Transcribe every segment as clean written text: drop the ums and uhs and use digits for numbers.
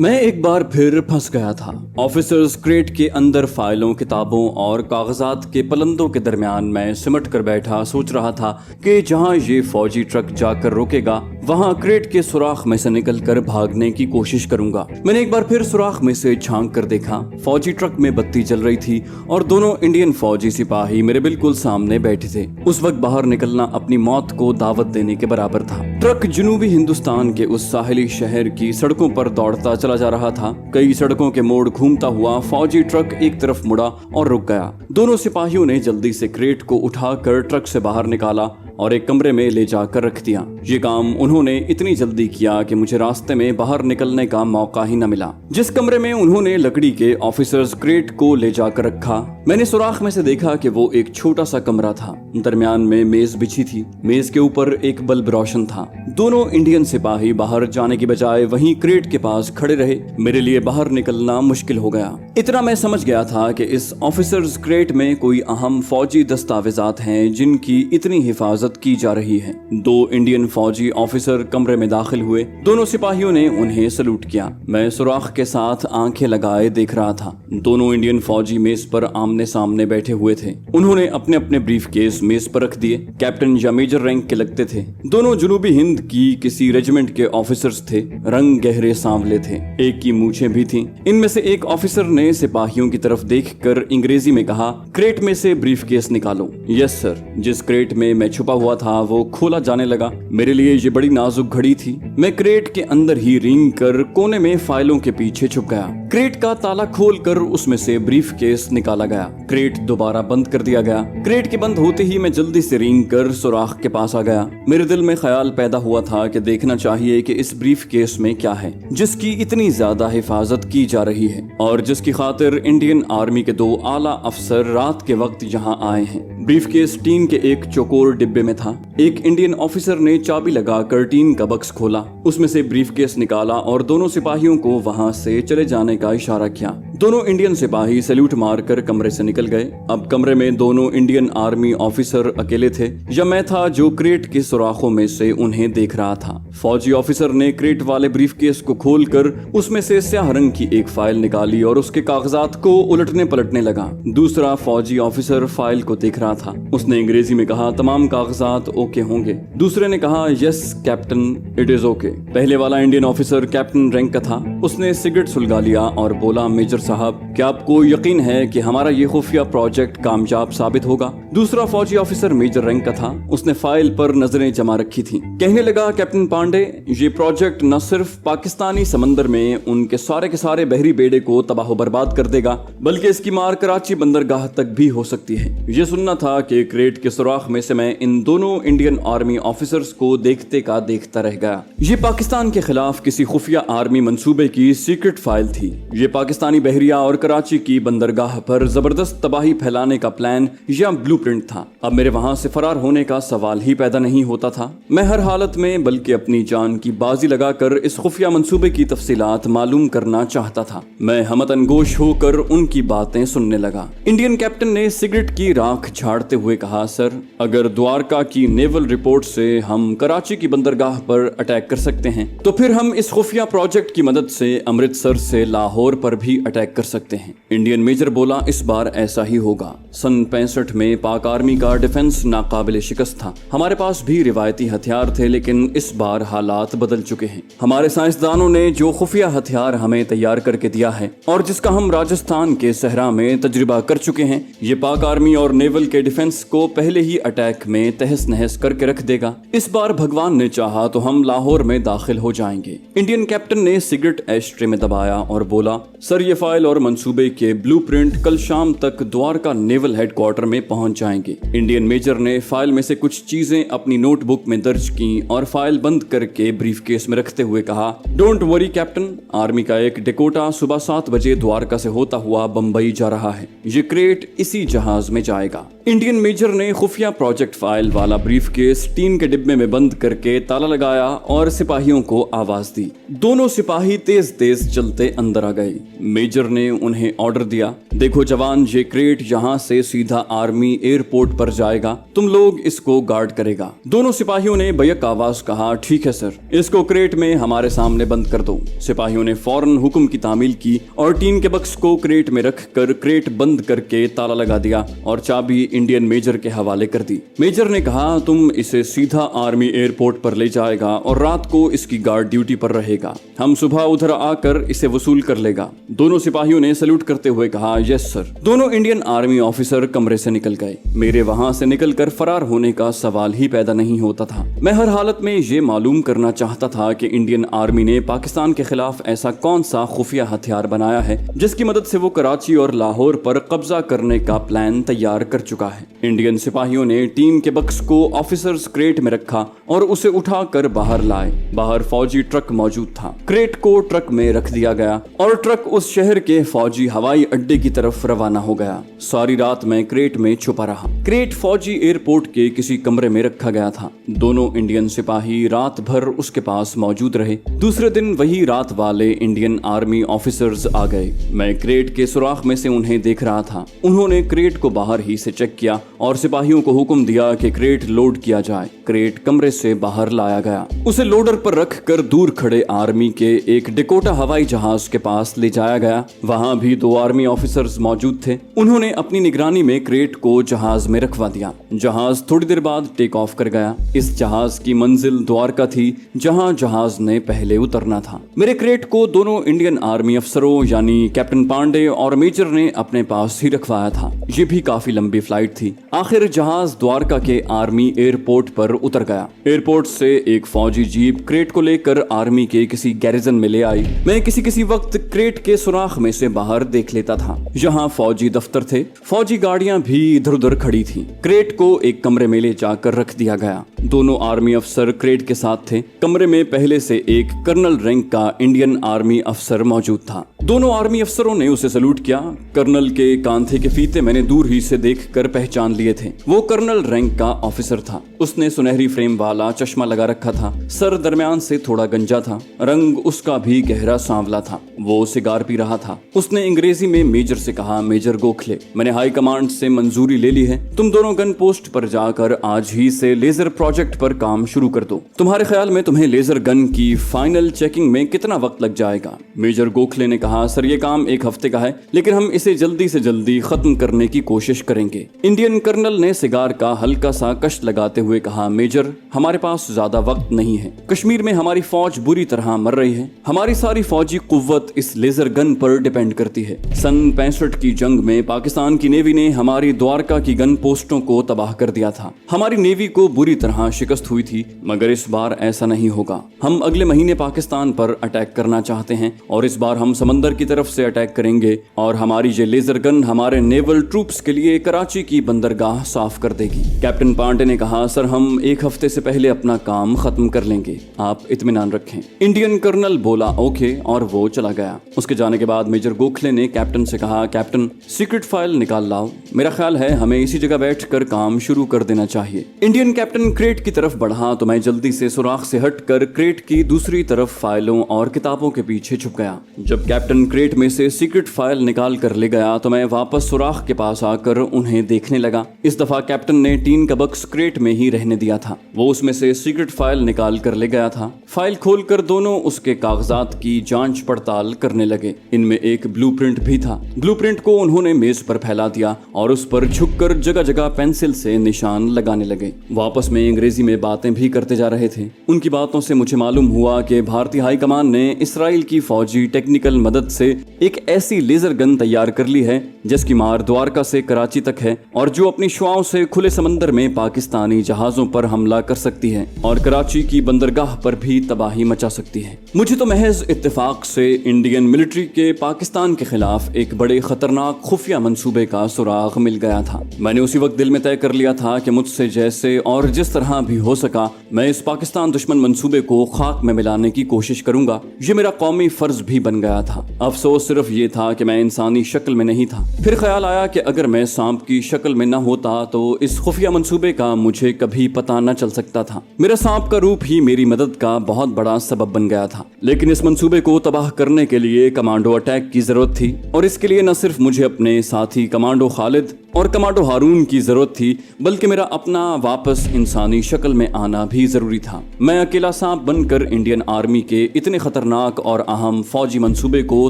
मैं एक बार फिर फंस गया था। ऑफिसर्स क्रेट के अंदर फाइलों, किताबों और कागजात के पलंदों के दरमियान मैं सिमट कर बैठा सोच रहा था कि जहां ये फौजी ट्रक जाकर रुकेगा वहां क्रेट के सुराख में से निकलकर भागने की कोशिश करूंगा। मैंने एक बार फिर सुराख में से झांक कर देखा। फौजी ट्रक में बत्ती जल रही थी और दोनों इंडियन फौजी सिपाही मेरे बिल्कुल सामने बैठे थे। उस वक्त बाहर निकलना अपनी मौत को दावत देने के बराबर था। ट्रक जनूबी हिंदुस्तान के उस साहिली शहर की सड़कों पर दौड़ता चला जा रहा था। कई सड़कों के मोड़ घूमता हुआ फौजी ट्रक एक तरफ मुड़ा और रुक गया। दोनों सिपाहियों ने जल्दी से क्रेट को उठाकर ट्रक से बाहर निकाला और एक कमरे में ले जाकर रख दिया। ये काम उन्होंने इतनी जल्दी किया कि मुझे रास्ते में बाहर निकलने का मौका ही न मिला। जिस कमरे में उन्होंने लकड़ी के ऑफिसर्स क्रेट को ले जाकर रखा, मैंने सुराख में से देखा कि वो एक छोटा सा कमरा था। दरमियान में मेज बिछी थी। मेज के ऊपर एक बल्ब रोशन था। दोनों इंडियन सिपाही बाहर जाने की बजाय वहीं क्रेट के पास खड़े रहे। मेरे लिए बाहर निकलना मुश्किल हो गया। इतना मैं समझ गया था कि इस ऑफिसर्स क्रेट में कोई अहम फौजी दस्तावेजात हैं जिनकी इतनी हिफाजत की जा रही है। दो इंडियन फौजी ऑफिसर कमरे में दाखिल हुए। दोनों सिपाहियों ने उन्हें सलूट किया। मैं सुराख के साथ आंखें लगाए देख रहा था। दोनों इंडियन फौजी मेज पर आमने सामने बैठे हुए थे। उन्होंने अपने अपने ब्रीफ केस मेज पर रख दिए। कैप्टन या मेजर रैंक के लगते थे। दोनों जनूबी हिंद की किसी रेजिमेंट के ऑफिसर्स थे। रंग गहरे सांवले थे। एक की मूछें भी थीं। इनमें से एक ऑफिसर ने सिपाहियों की तरफ देखकर अंग्रेजी में कहा, क्रेट में से ब्रीफ केस निकालो। Yes sir. जिस क्रेट में मैं छुपा हुआ था वो खोला जाने लगा। मेरे लिए ये बड़ी नाजुक घड़ी थी। मैं क्रेट के अंदर ही रेंग कर कोने में फाइलों के पीछे छुप गया। क्रेट का ताला खोलकर उसमें से ब्रीफ केस निकाला गया। क्रेट दोबारा बंद कर दिया गया। क्रेट के बंद होते ही मैं जल्दी से रेंग कर सुराख के पास आ गया। मेरे दिल में ख्याल पैदा हुआ था कि देखना चाहिए कि इस ब्रीफ केस में क्या है जिसकी इतनी ज्यादा हिफाजत की जा रही है और जिसकी खातिर इंडियन आर्मी के दो आला अफसर रात के वक्त यहाँ आए हैं। ब्रीफ केस टीन के एक चौकोर डिब्बे में था। एक इंडियन ऑफिसर ने चाबी लगाकर टीन का बक्स खोला, उसमें से ब्रीफ केस निकाला और दोनों सिपाहियों को वहां से चले जाने का इशारा किया। दोनों इंडियन सिपाही सैल्यूट मारकर कमरे से निकल गए। अब कमरे में दोनों इंडियन आर्मी ऑफिसर अकेले थे या मैं था जो क्रेट के सुराखों में से उन्हें देख रहा था। फौजी ऑफिसर ने क्रेट वाले ब्रीफ केस को खोलकर उसमें से स्याह रंग की एक फाइल निकाली और उसके कागजात को उलटने पलटने लगा। दूसरा फौजी ऑफिसर फाइल को देख रहा था। उसने अंग्रेजी में कहा, तमाम कागजात ओके होंगे। दूसरे ने कहा, yes captain, it is okay. पहले वाला इंडियन ऑफिसर कैप्टन रैंक का था। उसने सिगरेट सुलगा लिया और बोला, मेजर साहब, क्या आपको यकीन है कि हमारा ये खुफिया प्रोजेक्ट कामयाब साबित होगा? दूसरा फौजी ऑफिसर मेजर रैंक का था। उसने फाइल पर नजरें जमा रखी थी। कहने लगा, कैप्टन पांडे, ये प्रोजेक्ट न सिर्फ पाकिस्तानी समंदर में उनके सारे के सारे बहरी बेड़े को तबाह बर्बाद कर देगा, बल्कि इसकी मार कराची बंदरगाह तक भी हो सकती है। ये सुनना था कि क्रेट के सुराख में से मैं इन दोनों इंडियन आर्मी ऑफिसर्स को देखते का देखता रह गया। ये पाकिस्तान के खिलाफ किसी खुफिया आर्मी मंसूबे की सीक्रेट फाइल थी। ये पाकिस्तानी बहरिया और कराची की बंदरगाह पर जबरदस्त तबाही फैलाने का प्लान या ब्लूप्रिंट था। अब मेरे वहां से फरार होने का सवाल ही पैदा नहीं होता था। मैं हर हालत में बल्कि अपनी जान की बाजी लगाकर इस खुफिया मंसूबे की तफसीलात मालूम करना चाहता था। मैं हमतनगोश होकर उनकी बातें सुनने लगा। इंडियन कैप्टन ने सिगरेट की राख झाड़ते हुए कहा, सर, अगर द्वारका की नेवल रिपोर्ट से हम कराची की बंदरगाह पर अटैक कर सकते हैं तो फिर हम इस खुफिया प्रोजेक्ट की मदद से अमृतसर से लाहौर पर भी अटैक कर सकते हैं। इंडियन मेजर बोला, इस बार ऐसा ही होगा। सन 65 में पाक आर्मी का डिफेंस नाकाबिल शिकस्त था। हमारे पास भी रिवायती हथियार थे, लेकिन इस बार हालात बदल चुके हैं। हमारे साइंसदानों ने जो खुफिया हथियार हमें तैयार करके दिया है और जिसका हम राजस्थान के सहरा में तजुर्बा कर चुके हैं, ये पाक आर्मी और नेवल के डिफेंस को पहले ही अटैक में तहस नहस करके रख देगा। इस बार भगवान ने चाहा तो हम लाहौर में दाखिल हो जाएंगे। इंडियन कैप्टन ने सिगरेट एस्ट्रे में दबाया और बोला, सर, ये फाइल और मंसूबे के ब्लूप्रिंट कल शाम तक द्वारका नेवल हेडक्वार्टर में पहुंच जाएंगे। इंडियन मेजर ने फाइल में से कुछ चीजें अपनी नोटबुक में दर्ज की और फाइल बंद करके ब्रीफकेस में रखते हुए कहा, डोंट वरी कैप्टन, आर्मी का एक डेकोटा सुबह 7 बजे द्वारका से होता हुआ बंबई जा रहा है। ये क्रेट इसी जहाज में जाएगा। इंडियन मेजर ने खुफिया प्रोजेक्ट फाइल वाला ब्रीफकेस टीन के डिब्बे में बंद करके ताला लगाया और सिपाहियों को आवाज दी। दोनों सिपाही तेज तेज चलते अंदर आ गए। मेजर मेजर ने उन्हें ऑर्डर दिया, देखो जवान, ये क्रेट यहाँ से सीधा आर्मी एयरपोर्ट पर जाएगा, तुम लोग इसको गार्ड करेगा। दोनों सिपाहियों ने बैक आवाज कहा, ठीक है सर, इसको क्रेट में हमारे सामने बंद कर दो। सिपाहियों ने फौरन हुक्म की तामील की और टीन के बक्स को क्रेट में रख कर क्रेट बंद करके ताला लगा दिया और चाबी इंडियन मेजर के हवाले कर दी। मेजर ने कहा, तुम इसे सीधा आर्मी एयरपोर्ट पर ले जाएगा और रात को इसकी गार्ड ड्यूटी पर रहेगा, हम सुबह उधर आकर इसे वसूल कर लेगा। दोनों सिपाहियों ने सैल्यूट करते हुए कहा, यस सर। दोनों इंडियन आर्मी ऑफिसर कमरे से निकल गए। मेरे वहां से निकलकर फरार होने का सवाल ही पैदा नहीं होता था। मैं हर हालत में ये मालूम करना चाहता था कि इंडियन आर्मी ने पाकिस्तान के खिलाफ ऐसा कौन सा खुफिया हथियार बनाया है जिसकी मदद से वो कराची और लाहौर पर कब्जा करने का प्लान तैयार कर चुका है। इंडियन सिपाहियों ने टीन के बक्स को ऑफिसर्स क्रेट में रखा और उसे उठाकर बाहर लाए। बाहर फौजी ट्रक मौजूद था। क्रेट को ट्रक में रख दिया गया और ट्रक उस शहर के फौजी हवाई अड्डे की तरफ रवाना हो गया। सारी रात मैं क्रेट में छुपा रहा। क्रेट फौजी एयरपोर्ट के किसी कमरे में रखा गया था। दोनों इंडियन सिपाही रात भर उसके पास मौजूद रहे। दूसरे दिन वही रात वाले इंडियन आर्मी ऑफिसर्स आ गए। मैं क्रेट के सुराख में से उन्हें देख रहा था। उन्होंने क्रेट को बाहर ही से चेक किया और सिपाहियों को हुक्म दिया कि क्रेट लोड किया जाए। क्रेट कमरे से बाहर लाया गया। उसे लोडर पर रख कर दूर खड़े आर्मी के एक डकोटा हवाई जहाज के पास ले जाया गया। वहां भी 2 आर्मी ऑफिसर्स मौजूद थे। उन्होंने अपनी निगरानी में क्रेट को जहाज में रखवा दिया। जहाज थोड़ी देर बाद टेक ऑफ कर गया। इस जहाज की मंजिल द्वारका थी, जहां जहाज ने पहले उतरना था। मेरे क्रेट को दोनों इंडियन आर्मी अफसरों यानी कैप्टन पांडे और मेजर ने अपने पास ही रखवाया था। ये भी काफी लंबी फ्लाइट थी। आखिर जहाज द्वारका के आर्मी एयरपोर्ट पर उतर गया। एयरपोर्ट से एक फौजी जीप क्रेट को लेकर आर्मी के किसी गैरिजन में ले आई। मैं किसी वक्त क्रेट के सुराख में से बाहर देख लेता था। यहाँ फौजी दफ्तर थे। फौजी गाड़ियां भी इधर उधर खड़ी थी। क्रेट को एक कमरे में ले जाकर रख दिया गया। दोनों आर्मी अफसर क्रेट के साथ थे। कमरे में पहले से एक कर्नल रैंक का इंडियन आर्मी अफसर मौजूद था। दोनों आर्मी अफसरों ने उसे सैल्यूट किया। कर्नल के कांधे के फीते मैंने दूर ही से देखकर पहचान लिए थे। वो कर्नल रैंक का ऑफिसर था। उसने सुनहरी फ्रेम वाला चश्मा लगा रखा था। सर दरमियान से थोड़ा गंजा था। रंग उसका भी गहरा सांवला था। वो सिगार पी रहा था। उसने अंग्रेजी में मेजर से कहा, मेजर गोखले, मैंने हाई कमांड से मंजूरी ले ली है। तुम दोनों गन पोस्ट पर जाकर आज ही से लेजर प्रोजेक्ट पर काम शुरू कर दो। तुम्हारे ख्याल में तुम्हें लेजर गन की फाइनल चेकिंग में कितना वक्त लग जाएगा? मेजर गोखले ने कहा, सर ये काम 1 हफ्ते का है, लेकिन हम इसे जल्दी से जल्दी खत्म करने की कोशिश करेंगे। इंडियन कर्नल ने सिगार का हल्का सा कश लगाते हुए कहा, मेजर हमारे पास ज्यादा वक्त नहीं है। कश्मीर में हमारी फौज बुरी तरह मर रही है। हमारी सारी फौजी कुव्वत इस लेजर गन पर डिपेंड करती है। सन 65 की जंग में पाकिस्तान की नेवी ने हमारी द्वारका की गन पोस्टों को तबाह कर दिया था। हमारी नेवी को बुरी तरह शिकस्त हुई थी, मगर इस बार ऐसा नहीं होगा। हम अगले महीने पाकिस्तान पर अटैक करना चाहते हैं और इस बार हम समंदर की तरफ से अटैक करेंगे और हमारी ये लेजर गन हमारे नेवल ट्रूप्स के लिए कराची की बंदरगाह साफ कर देगी। कैप्टन पांडे ने कहा, सर हम 1 हफ्ते से पहले अपना काम खत्म कर लेंगे, आप इत्मीनान रखें। इंडियन कर्नल बोला, ओके, और वो चला गया। उसके जाने के बाद मेजर गोखले ने कैप्टन से कहा, कैप्टन सीक्रेट फाइल निकाल लाओ। मेरा ख्याल है हमें इसी जगह बैठकर काम शुरू कर देना चाहिए। इंडियन कैप्टन क्रेट की तरफ बढ़ा तो मैं जल्दी से सुराख से हटकर क्रेट की दूसरी तरफ फाइलों और किताबों के पीछे छुप गया। जब कैप्टन क्रेट में से सीक्रेट फाइल निकाल कर ले गया तो मैं वापस सुराख के पास आकर उन्हें देखने लगा। इस दफा कैप्टन ने टीन का बक्स क्रेट में ही रहने दिया था। वो उसमें से सीक्रेट फाइल निकाल कर ले गया था। फाइल खोलकर दोनों उसके कागजात की जांच पड़ताल करने लगे। इनमें एक ब्लूप्रिंट भी था। ब्लूप्रिंट को उन्होंने मेज पर फैला दिया और उस पर झुककर जगह जगह पेंसिल से निशान लगाने लगे। वापस में अंग्रेजी में बातें भी करते जा रहे थे। उनकी बातों से मुझे मालूम हुआ कि भारतीय हाई कमान ने इसराइल की फौजी टेक्निकल मदद से एक ऐसी लेजर गन तैयार कर ली है जिसकी मार द्वारका से कराची तक है और जो अपनी शुआओं से खुले समंदर में पाकिस्तानी जहाजों पर हमला कर सकती है और कराची की बंदरगाह पर भी तबाही मचा सकती है। मुझे तो महज इत्तेफाक से इंडियन मिलिट्री के पाकिस्तान के खिलाफ एक बड़े खतरनाक खुफिया मंसूबे का सुराग मिल गया था। मैंने उसी वक्त दिल में तय कर लिया था कि मुझसे जैसे और जिस तरह भी हो सका मैं इस पाकिस्तान दुश्मन मंसूबे को खाक में मिलाने की कोशिश करूंगा। ये मेरा कौमी फर्ज भी बन गया था। अफसोस सिर्फ ये था कि मैं इंसानी शक्ल में नहीं था। फिर ख्याल आया कि अगर मैं सांप की शक्ल में न होता तो इस खुफिया मंसूबे का मुझे कभी पता न चल सकता था। मेरा सांप का रूप ही मेरी मदद का बहुत बड़ा सबब बन गया था। लेकिन इस मंसूबे को तबाह करने के लिए कमांडो अटैक की जरूरत थी, और इसके लिए न सिर्फ मुझे अपने साथी कमांडो खालिद और कमांडो हारून की जरूरत थी, बल्कि मेरा अपना वापस इंसानी शक्ल में आना भी जरूरी था। मैं अकेला सांप बनकर इंडियन आर्मी के इतने खतरनाक और अहम फौजी मंसूबे को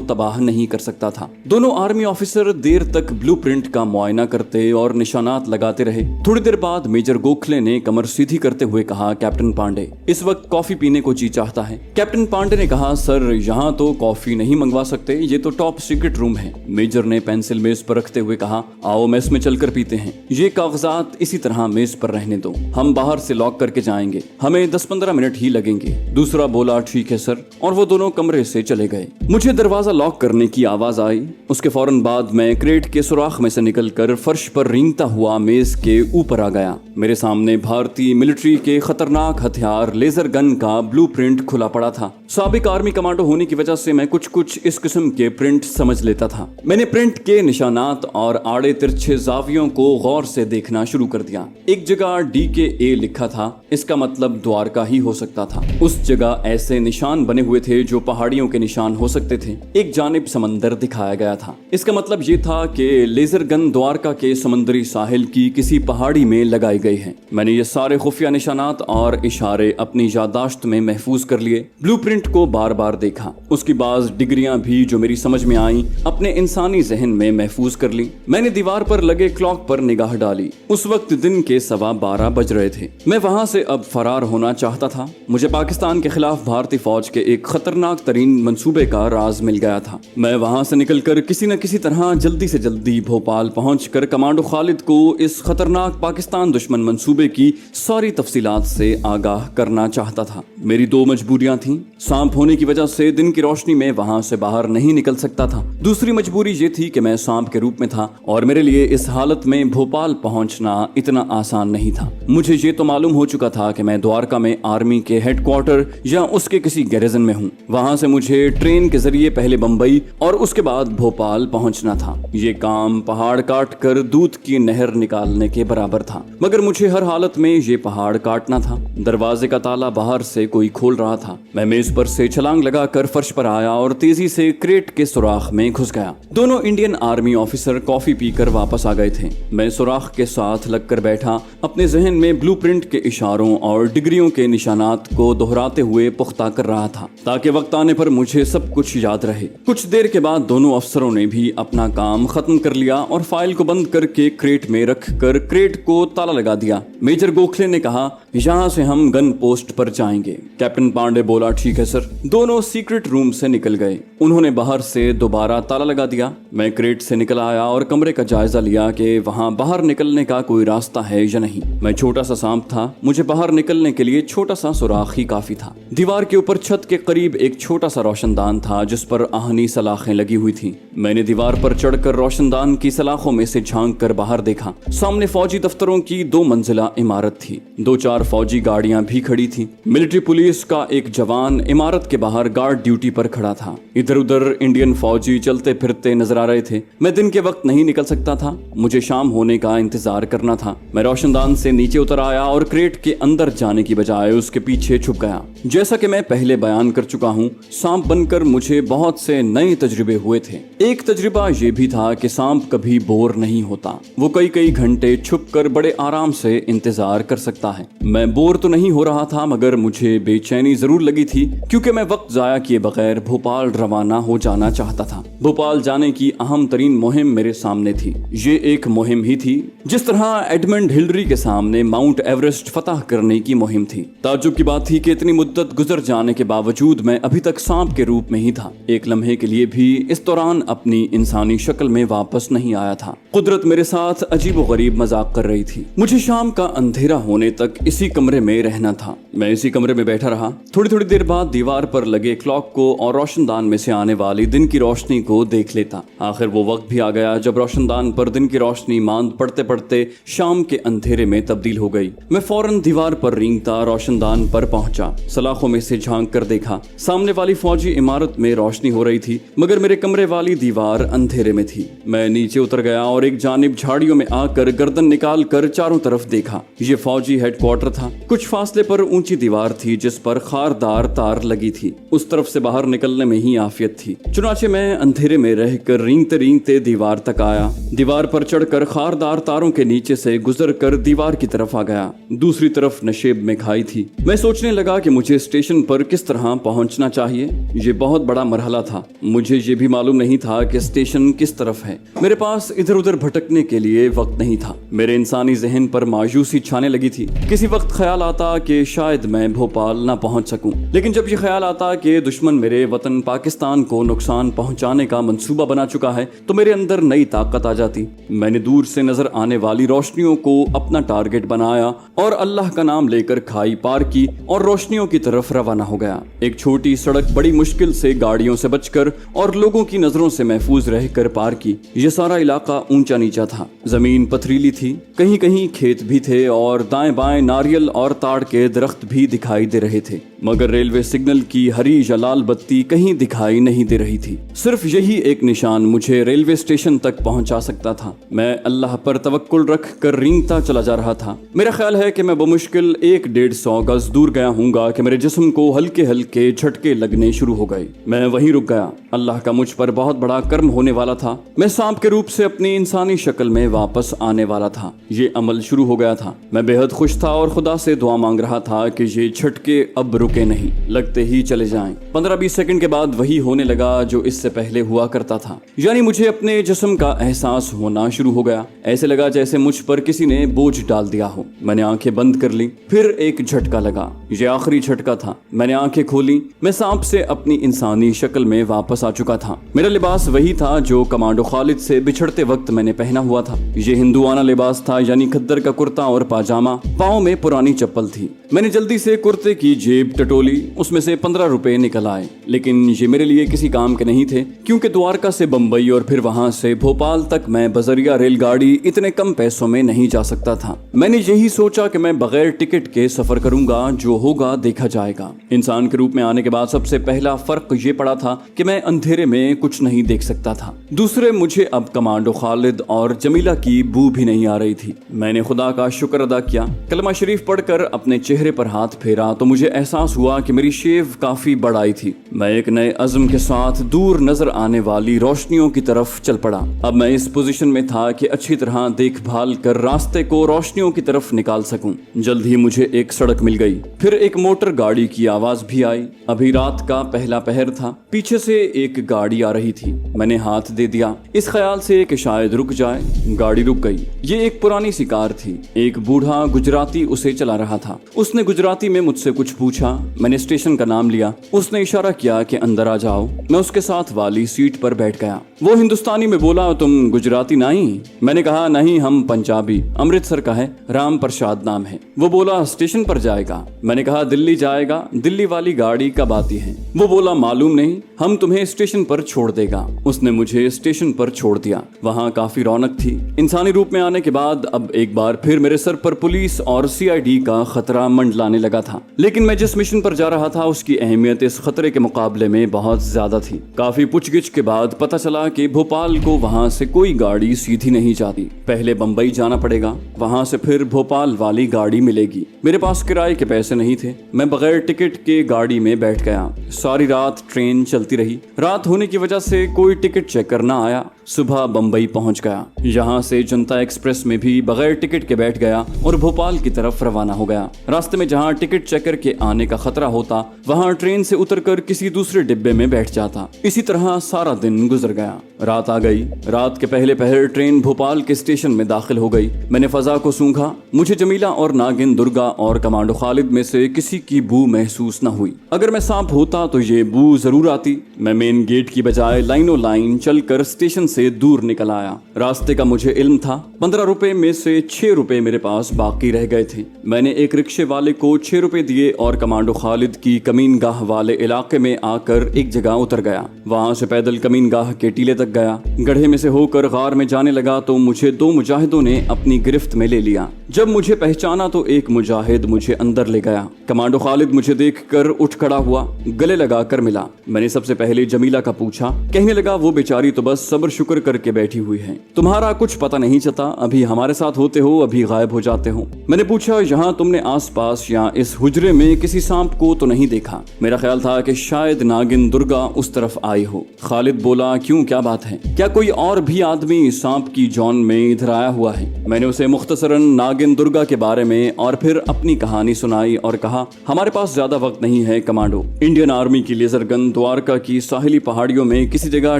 तबाह नहीं कर सकता था। दोनों आर्मी ऑफिसर देर तक ब्लूप्रिंट का मुआयना करते और निशानात लगाते रहे। थोड़ी देर बाद मेजर गोखले ने कमर सीधी करते हुए कहा, कैप्टन पांडे इस वक्त कॉफी पीने को जी चाहता है। कैप्टन पांडे ने कहा, सर यहाँ तो कॉफी नहीं मंगवा सकते, ये तो टॉप सीक्रेट रूम है। मेजर ने पेंसिल मेज पर रखते हुए कहा, आओ मेस में चलकर पीते हैं। ये कागजात इसी तरह मेज पर रहने दो, हम बाहर से लॉक करके जाएंगे, हमें 10-15 मिनट ही लगेंगे। दूसरा बोला, ठीक है सर, और वो दोनों कमरे से चले गए। मुझे दरवाजा लॉक करने की आवाज आई। उसके फौरन बाद मैं क्रेट के सुराख में से निकलकर फर्श पर रेंगता हुआ मेज के ऊपर आ गया। मेरे सामने भारतीय मिलिट्री के खतरनाक हथियार लेजर गन का ब्लूप्रिंट खुला पड़ा था। साबिक आर्मी कमांडो होने की वजह से मैं कुछ इस किस्म के प्रिंट समझ लेता था। मैंने प्रिंट के निशानात और आड़े तिरछे जावियों को गौर से देखना शुरू कर दिया। एक जगह DKA लिखा था, इसका मतलब द्वारका ही हो सकता था। उस जगह ऐसे निशान बने हुए थे जो पहाड़ियों के निशान हो सकते थे। एक जानिब समंदर दिखाया गया था, इसका मतलब ये था कि लेजर गन द्वारका के समुद्री साहिल की किसी पहाड़ी में लगाई गई है। मैंने ये सारे खुफिया निशानात और इशारे अपनी याददाश्त में महफूज कर लिए। ब्लूप्रिंट को बार बार देखा, उसकी बाज डिग्रियां भी जो मेरी समझ में आई अपने इंसानी जहन में महफूज कर ली। मैंने दीवार पर लगे क्लॉक पर निगाह डाली। उस वक्त दिन के 12:15 बज रहे थे। मैं वहां से अब फरार होना चाहता था। मुझे पाकिस्तान के खिलाफ भारतीय फौज के एक खतरनाक तरीन मंसूबे का राज मिल गया था। मैं वहां से निकलकर किसी न किसी तरह जल्दी से जल्दी भोपाल पहुंचकर कमांडो खालिद को इस खतरनाक पाकिस्तान दुश्मन मंसूबे की सारी तफसीलात से आगाह करना चाहता था। मेरी दो मजबूरियां थीं। सांप होने की वजह से दिन की रोशनी में वहां से बाहर नहीं निकल सकता था। दूसरी मजबूरी ये थी कि मैं सांप के रूप में था और मेरे लिए इस हालत में भोपाल पहुंचना इतना आसान नहीं था। मुझे ये तो मालूम हो चुका था कि मैं द्वारका में आर्मी के हेडक्वार्टर या उसके किसी गैरिजन में हूँ। वहां से मुझे ट्रेन के जरिए पहले बंबई और उसके बाद भोपाल पहुंचना था। ये काम पहाड़ काट कर दूध की नहर निकालने के बराबर था, मगर मुझे हर हालत में ये पहाड़ काटना था। दरवाजे का ताला बाहर से कोई खोल रहा था। मैं मेज पर से छलांग लगाकर फर्श पर आया और तेजी से क्रेट के सुराख में घुस गया। दोनों इंडियन आर्मी ऑफिसर कॉफी पीकर वापस आ गए थे। मैं सुराख के साथ लगकर बैठा, अपने जहन में ब्लूप्रिंट के इशारों और डिग्रियों के निशानात को दोहराते हुए पुख्ता कर रहा था, ताकि वक्त आने पर मुझे सब कुछ याद रहे। कुछ देर के बाद दोनों अफसरों ने भी अपना काम खत्म कर लिया और फाइल को बंद करके क्रेट में रख कर क्रेट को ताला लगा दिया। मेजर गोखले ने कहा, यहाँ से हम गन पोस्ट पर जाएंगे। कैप्टन पांडे बोला, ठीक है सर। दोनों सीक्रेट रूम से निकल गए। उन्होंने बाहर से दोबारा ताला लगा दिया। मैं क्रेट से निकल आया और कमरे का जायजा लिया कि वहां बाहर निकलने का कोई रास्ता है या नहीं। मैं छोटा सा सांप था, मुझे बाहर निकलने के लिए छोटा सा सुराख ही काफी था। दीवार के ऊपर छत के करीब एक छोटा सा रोशनदान था जिस पर आहनी सलाखें लगी हुई थी। मैंने दीवार पर चढ़कर रोशनदान की सलाखों में से झांक कर बाहर देखा। सामने फौजी दफ्तरों की 2 मंजिला इमारत थी। 2-4 फौजी गाड़ियां भी खड़ी थी। मिलिट्री पुलिस का एक जवान इमारत के बाहर गार्ड ड्यूटी पर खड़ा था। इधर उधर इंडियन फौजी चलते फिरते नजर आ रहे थे। मैं दिन के वक्त नहीं निकल सकता था, मुझे शाम होने का इंतजार करना था। मैं रोशनदान से नीचे उतर आया और क्रेट के अंदर जाने की बजाय उसके पीछे छुप गया। जैसा कि मैं पहले बयान कर चुका हूँ, सांप बनकर मुझे बहुत से नए तजुर्बे हुए थे। एक तजुर्बा ये भी था कि सांप कभी बोर नहीं होता। वो कई घंटे छुप कर बड़े आराम से इंतजार कर सकता है। मैं बोर तो नहीं हो रहा था, मगर मुझे बेचैनी जरूर लगी थी, क्योंकि मैं वक्त जाया किए बगैर भोपाल रवाना हो जाना चाहता था। भोपाल जाने की अहम तरीन मुहिम मेरे सामने थी। ये एक मुहिम ही थी जिस तरह एडमंड हिलरी के सामने माउंट एवरेस्ट फतह करने की मुहिम थी। ताज्जुब की बात थी कि इतनी मुद्दत गुजर जाने के बावजूद मैं अभी तक सांप के रूप में ही था। एक लम्हे के लिए भी इस दौरान अपनी इंसानी शक्ल में वापस नहीं आया था। कुदरत मेरे साथ अजीबोगरीब मजाक कर रही थी। मुझे शाम का अंधेरा होने तक इसी कमरे में रहना था। मैं इसी कमरे में बैठा रहा। थोड़ी देर बाद दीवार पर लगे क्लॉक को और रोशनदान में से आने वाली दिन की रोशनी को देख लेता। आखिर वो वक्त भी आ गया जब रोशनदान पर दिन دن کی روشنی ماند پڑتے پڑتے شام کے اندھیرے میں تبدیل ہو گئی۔ میں فوراً دیوار پر رینگتا روشن دان پر پہنچا، سلاخوں میں سے جھانک کر دیکھا۔ سامنے والی فوجی عمارت میں روشنی ہو رہی تھی، مگر میرے کمرے والی دیوار اندھیرے میں تھی۔ میں نیچے اتر گیا اور ایک جانب جھاڑیوں میں آ کر گردن نکال کر چاروں طرف دیکھا۔ یہ فوجی ہیڈ کوارٹر تھا۔ کچھ فاصلے پر اونچی دیوار تھی جس پر خاردار تار لگی تھی۔ اس طرف سے باہر نکلنے میں ہی عافیت تھی۔ چنانچہ میں اندھیرے میں رہ کر رینگتے رینگتے دیوار تک آیا۔ دیوار پر چڑھ کر خاردار تاروں کے نیچے سے گزر کر دیوار کی طرف آ گیا۔ دوسری طرف نشیب میں کھائی تھی۔ میں سوچنے لگا کہ مجھے اسٹیشن پر کس طرح پہنچنا چاہیے۔ یہ بہت بڑا مرحلہ تھا۔ مجھے یہ بھی معلوم نہیں تھا کہ اسٹیشن کس طرف ہے۔ میرے پاس ادھر ادھر بھٹکنے کے لیے وقت نہیں تھا۔ میرے انسانی ذہن پر مایوسی چھانے لگی تھی۔ کسی وقت خیال آتا کہ شاید میں بھوپال نہ پہنچ سکوں، لیکن جب یہ خیال آتا کہ دشمن میرے وطن پاکستان کو نقصان پہنچانے کا منصوبہ بنا چکا ہے تو میرے اندر نئی طاقت آ جاتی۔ میں نے دور سے نظر آنے والی روشنیوں کو اپنا ٹارگٹ بنایا اور اللہ کا نام لے کر کھائی پار کی اور روشنیوں کی طرف روانہ ہو گیا۔ ایک چھوٹی سڑک بڑی مشکل سے گاڑیوں سے بچ کر اور لوگوں کی نظروں سے محفوظ رہ کر پار کی۔ یہ سارا علاقہ اونچا نیچا تھا، زمین پتھریلی تھی، کہیں کہیں کھیت بھی تھے اور دائیں بائیں ناریل اور تاڑ کے درخت بھی دکھائی دے رہے تھے، مگر ریلوے سگنل کی ہری یا لال بتی کہیں دکھائی نہیں دے رہی تھی۔ صرف یہی ایک نشان مجھے ریلوے اسٹیشن تک پہنچا سکتا تھا۔ میں اللہ پر توکل رکھ کر رینگتا چلا جا رہا تھا۔ میرا خیال ہے کہ میں بمشکل 100-150 گز دور گیا ہوں گا کہ میرے جسم کو ہلکے ہلکے جھٹکے لگنے شروع ہو گئے۔ میں وہیں رک گیا۔ اللہ کا مجھ پر بہت بڑا کرم ہونے والا تھا۔ میں سانپ کے روپ سے اپنی انسانی شکل میں واپس آنے والا تھا۔ یہ عمل شروع ہو گیا تھا۔ میں بے حد خوش تھا اور خدا سے دعا مانگ رہا تھا کہ یہ جھٹکے اب رکے نہیں، لگتے ہی چلے جائیں۔ 15-20 سیکنڈ کے بعد وہی ہونے لگا جو اس سے پہلے ہوا کرتا تھا، یعنی مجھے اپنے جسم کا احساس ہونا شروع ہو گیا۔ ایسے لگا جیسے مجھ پر کسی نے بوجھ ڈال دیا ہو۔ میں نے آنکھیں بند کر لی، پھر ایک جھٹکا لگا۔ یہ آخری جھٹکا تھا۔ میں نے آنکھیں کھولی۔ میں سانپ سے اپنی انسانی شکل میں واپس آ چکا تھا۔ میرا لباس وہی تھا جو کمانڈو خالد سے بچھڑتے وقت میں نے پہنا ہوا تھا۔ یہ ہندوانہ لباس تھا، یعنی کھدر کا کرتا اور پاجامہ، پاؤں میں پرانی چپل تھی۔ میں نے جلدی سے کرتے کی جیب ٹٹولی، اس میں سے 15 روپے نکل آئے، لیکن یہ میرے لیے کسی کام کے نہیں تھے، کیونکہ دوارکا سے بمبئی اور پھر وہاں سے بھوپال تک میں بذریعہ ریل گاڑی اتنے کم پیسوں میں نہیں جا سکتا تھا۔ میں نے یہی سوچا کہ میں بغیر ٹکٹ کے سفر کروں گا، جو ہوگا دیکھا جائے گا۔ انسان کے روپ میں آنے کے بعد سب سے پہلا فرق یہ پڑا تھا کہ میں اندھیرے میں کچھ نہیں دیکھ سکتا تھا۔ دوسرے، مجھے اب کمانڈو خالد اور جمیلہ کی بو بھی نہیں آ رہی تھی۔ میں نے خدا کا شکر ادا کیا۔ کلمہ شریف پڑھ کر اپنے چہرے پر ہاتھ پھیرا تو مجھے احساس ہوا کہ میری شیو کافی بڑھ آئی تھی۔ میں ایک نئے عزم کے ساتھ دور نظر آنے والی روشنیوں کی طرف چل پڑا۔ اب میں اس پوزیشن میں تھا کہ اچھی طرح دیکھ بھال کر راستے کو روشنیوں کی طرف نکال سکوں۔ جلد ہی مجھے ایک سڑک مل گئی، پھر ایک موٹر گاڑی کی آواز بھی آئی۔ ابھی رات کا پہلا پہر تھا۔ پیچھے سے ایک گاڑی آ رہی تھی۔ میں نے ہاتھ دے دیا، اس خیال سے کہ شاید رک جائے۔ گاڑی رک گئی۔ یہ ایک پرانی سی کار تھی۔ ایک بوڑھا گجراتی اسے چلا رہا تھا۔ اس نے گجراتی میں مجھ سے کچھ پوچھا۔ میں نے اسٹیشن کا نام لیا۔ اس نے اشارہ کیا کہ اندر آ جاؤ۔ میں اس کے ساتھ والی سیٹ پر بیٹھ گیا۔ وہ ہندوستانی میں بولا، تم گجراتی نہیں؟ میں نے کہا نہیں، ہم پنجابی، امرتسر کا ہے، رام پرشاد نام ہے۔ وہ بولا اسٹیشن پر جائے گا؟ میں نے کہا دلی جائے گا، دلی والی گاڑی کب آتی ہے؟ وہ بولا معلوم نہیں، ہم تمہیں اسٹیشن پر چھوڑ دے گا۔ اس نے مجھے اسٹیشن پر چھوڑ دیا۔ وہاں کافی رونق تھی۔ انسانی روپ میں آنے کے بعد اب ایک بار پھر میرے سر پر پولیس اور CID کا خطرہ منڈلانے لگا تھا، لیکن میں جس مشن پر جا رہا تھا اس کی اہمیت اس خطرے کے مقابلے میں بہت زیادہ تھی۔ کافی پوچھ گچھ کے بعد پتہ چلا کہ بھوپال کو وہاں سے کوئی گاڑی سیدھی نہیں جاتی، پہلے بمبئی جانا پڑے گا، وہاں سے پھر بھوپال والی گاڑی ملے گی۔ میرے پاس کرائے کے پیسے نہیں تھے۔ میں بغیر ٹکٹ کے گاڑی میں بیٹھ گیا۔ ساری رات ٹرین چلتی رہی۔ رات ہونے کی وجہ سے کوئی ٹکٹ چیکر نہ آیا۔ صبح بمبئی پہنچ گیا۔ یہاں سے جنتا ایکسپریس میں بھی بغیر ٹکٹ کے بیٹھ گیا اور بھوپال کی طرف روانہ ہو گیا۔ راستے میں جہاں ٹکٹ چیکر کے آنے کا خطرہ ہوتا وہاں ٹرین سے اتر کر کسی دوسرے ڈبے میں بیٹھ جاتا۔ اسی طرح سارا دن گزر گیا۔ رات آ گئی۔ رات کے پہلے پہر ٹرین بھوپال کے اسٹیشن میں داخل ہو گئی۔ میں نے فضا کو سونگھا۔ مجھے جمیلہ اور ناگن، درگا اور کمانڈو خالد میں سے کسی کی بو محسوس نہ ہوئی۔ اگر میں سانپ ہوتا تو یہ بو ضرور آتی۔ میں مین گیٹ کی بجائے لائنوں لائن چل کر اسٹیشن سے دور نکل آیا۔ راستے کا مجھے علم تھا۔ 15 روپے میں سے 6 روپے میرے پاس باقی رہ گئے تھے۔ میں نے ایک رکشے والے کو 6 روپے دیے اور کمانڈو خالد کی کمین گاہ والے علاقے میں آ کر ایک جگہ اتر گیا۔ وہاں سے پیدل کمین گاہ کے ٹیلے تک گیا۔ گڑھے میں سے ہو کر غار میں जाने लगा तो मुझे 2 मुजाहिदों ने अपनी गिरफ्त में ले लिया। जब मुझे पहचाना तो एक मुजाहिद मुझे अंदर ले गया। कमांडो खालिद मुझे देखकर उठ खड़ा हुआ, गले लगा कर मिला। मैंने सबसे पहले जमीला का पूछा। कहने लगा वो बेचारी तो बस सब्र शुक्र करके बैठी हुई है, तुम्हारा कुछ पता नहीं चलता, अभी हमारे साथ होते हो अभी गायब हो जाते हो। मैंने पूछा यहाँ तुमने आसपास या इस हुजरे में किसी सांप को तो नहीं देखा? मेरा ख्याल था कि शायद नागिन दुर्गा उस तरफ आई हो। खालिद बोला क्यों, क्या बात है? क्या कोई और भी आदमी सांप की जॉन में इधर आया हुआ है? मैंने उसे मुख्तसरन नागिन दुर्गा के बारे में और फिर अपनी कहानी सुनाई और कहा हमारे पास ज्यादा वक्त नहीं है कमांडो। इंडियन आर्मी की लेजर गन द्वारका की साहिली पहाड़ियों में किसी जगह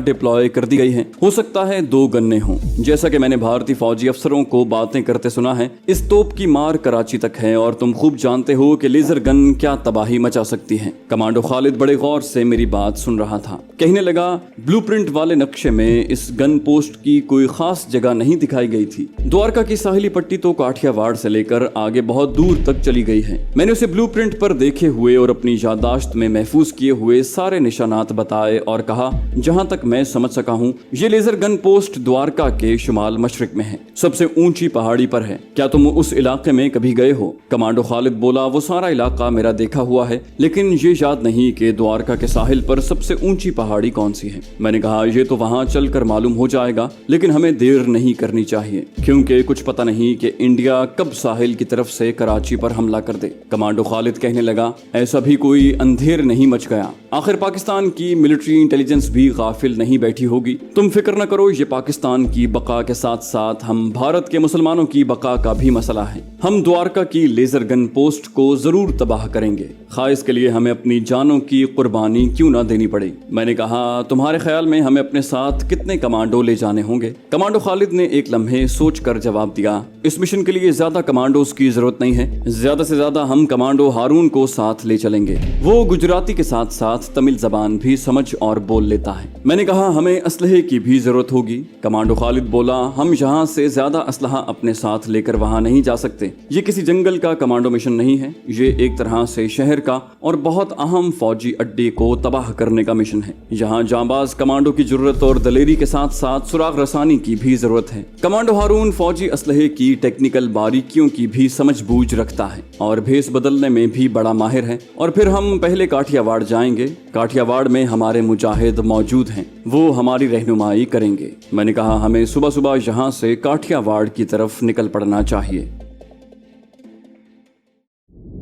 डिप्लॉय कर दी गई है। हो सकता है 2 गन्ने हों। जैसा कि मैंने भारतीय फौजी अफसरों को बातें करते सुना है, इस तोप की मार कराची तक है और तुम खूब जानते हो कि लेजर गन क्या तबाही मचा सकती है। कमांडो खालिद बड़े गौर से मेरी बात सुन रहा था। कहने लगा ब्लूप्रिंट वाले नक्शे में इस गन पोस्ट की कोई खास जगह नहीं दिखाई गई थी। द्वारका की साहिली पट्टी तो काठियावाड़ से लेकर आगे बहुत दूर तक चली गई है। मैंने उसे ब्लूप्रिंट पर देखे हुए और अपनी याददाश्त में महफूज किए हुए सारे निशानात बताए और कहा जहां तक मैं समझ सका हूं ये लेजर गन पोस्ट द्वारका के शुमाल मशरिक में है, सबसे ऊंची पहाड़ी पर है। क्या तुम उस इलाके में कभी गए हो? कमांडो खालिद बोला वो सारा इलाका मेरा देखा हुआ है, लेकिन ये याद नहीं कि द्वारका के साहिल पर सबसे ऊंची पहाड़ी कौन सी है। मैंने कहा ये तो वहां चलकर मालूम हो जाएगा, लेकिन हमें देर नहीं करनी चाहिए क्योंकि कुछ पता नहीं कि इंडिया कब साहिल की तरफ से कराची पर हमला कर दे। कमांडो खालिद कहने लगा ऐसा भी कोई अंधेर नहीं मच गया, आखिर पाकिस्तान की मिलिट्री इंटेलिजेंस भी गाफिल नहीं बैठी होगी। तुम फिक्र न करो, ये पाकिस्तान की बका के साथ साथ हम भारत के मुसलमानों की बका का भी मसला है। हम द्वारका की लेजर गन पोस्ट को जरूर तबाह करेंगे, खाइस के लिए हमें अपनी जानों की कुर्बानी क्यों ना देनी पड़े। मैंने कहा तुम्हारे ख्याल में हमें अपने साथ कितने कमांडो ले जाने होंगे? कमांडो खालिद ने एक लम्हे सोच कर जवाब दिया इस मिशन के लिए ज्यादा कमांडोज की जरूरत नहीं है, ज्यादा से ज्यादा हम कमांडो हारून को साथ ले चलेंगे। वो गुजराती के साथ साथ तमिल जबान भी समझ और बोल लेता है। मैंने कहा हमें असलहे की भी जरूरत होगी। कमांडो खालिद बोला हम यहाँ से ज्यादा असलहा अपने साथ लेकर वहाँ नहीं जा सकते। ये किसी जंगल का कमांडो मिशन नहीं है, ये एक तरह से शहर का और बहुत अहम फौजी अड्डे को तबाह करने का मिशन है। यहाँ जांबाज कमांडो की जरूरत और दलेरी के साथ साथ सुराग रसानी की भी जरूरत है। कमांडो हारून फौजी असलहे की टेक्निकल बारीकियों की भी समझ बूझ रखता है और भेस बदलने में भी बड़ा माहिर है। और फिर हम पहले काठियावाड़ जाएंगे, काठियावाड़ में हमारे मुजाहिद मौजूद हैं, वो हमारी रहनुमाई करेंगे। मैंने कहा हमें सुबह सुबह यहाँ से काठियावाड़ की तरफ निकल पड़ना चाहिए।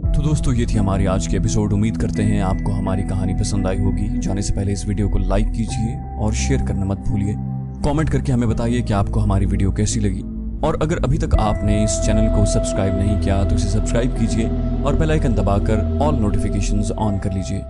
तो दोस्तों ये थी हमारी आज की एपिसोड। उम्मीद करते हैं आपको हमारी कहानी पसंद आई होगी। जाने से पहले इस वीडियो को लाइक कीजिए और शेयर करना मत भूलिए। कमेंट करके हमें बताइए कि आपको हमारी वीडियो कैसी लगी। और अगर अभी तक आपने इस चैनल को सब्सक्राइब नहीं किया तो इसे सब्सक्राइब कीजिए और बेल आइकन दबाकर ऑल नोटिफिकेशंस ऑन कर लीजिए।